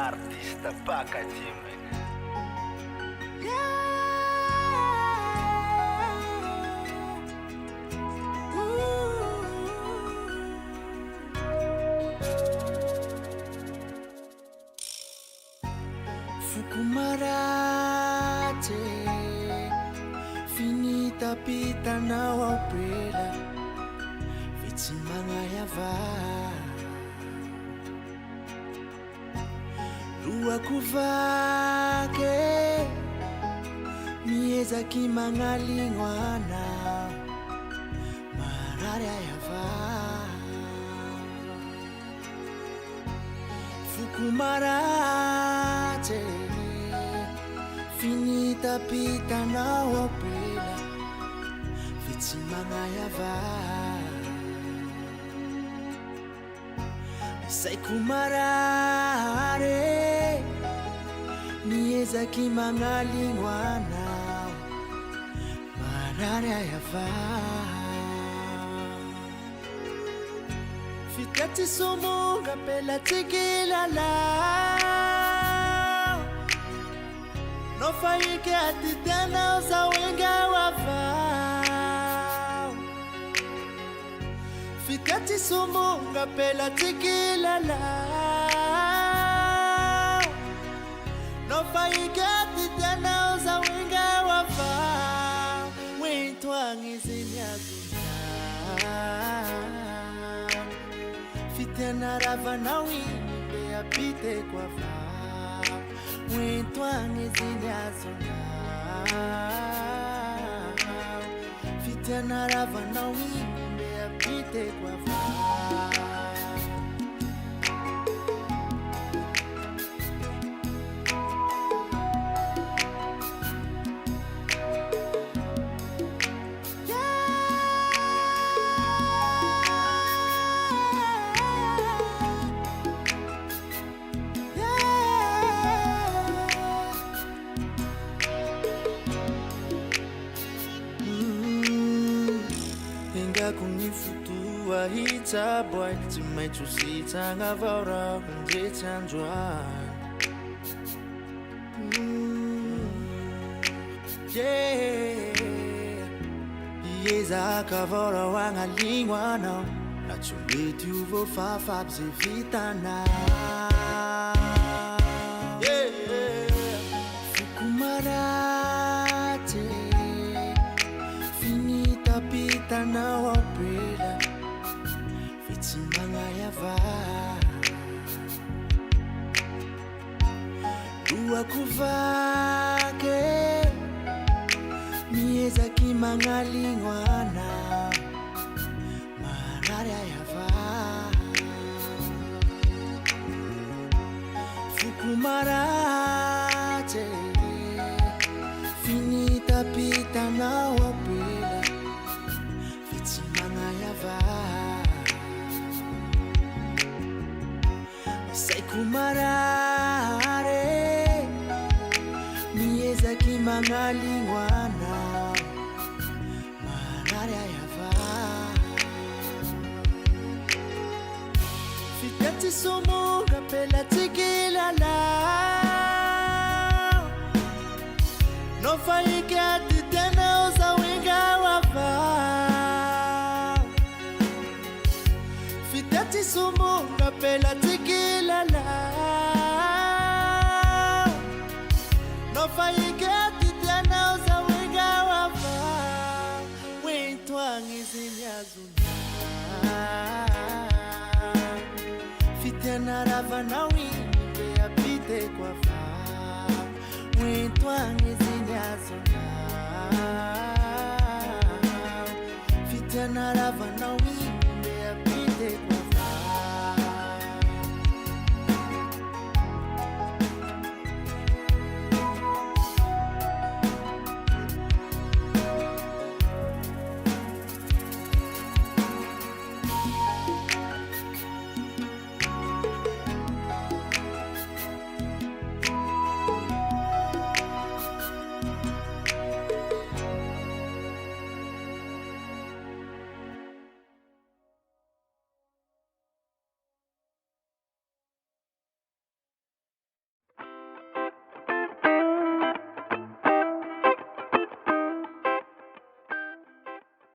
artista packaging. Fukumarate finita pita na wapela vitsy magnayava loako vaky miezaky magnaligno anao marary ayava fukumarate finita pita na wapela vitsy magnayava saiko marare miezaky magnaligno anao marary ayava fitaty somonga pela tikilalau no faike atitana uzawenga wavao fitaty somonga pela tikilalau no faike atitana uzawenga wavao wentwangiziniazuna fitana ravana wimbe apite kwa vao wentwangiziniazuna fitana ravana wimbe apite kwa vao kunifutua hita boy timaitusita ngavara kunjetandwa yeah yeza kavara wangalingwa na chumbetu vo fafa bzevitana yeah fukumarate finita pita na wapela vitsy magnayava loako vaky miezaky magnaligno anao marary ayava fukumarate finita pita na wapela vitsy magnayava saiko marare miezaky magnaligno anao marary ayava fitaty somonga pela tikilalau no faike atitana uzawenga wavao fitaty somonga pela tikilalau no faike atitana uzawenga wavao wentwangiziniazuna fitana ravana wimbe apite kwa vao wentwangiziniazuna fitana ravana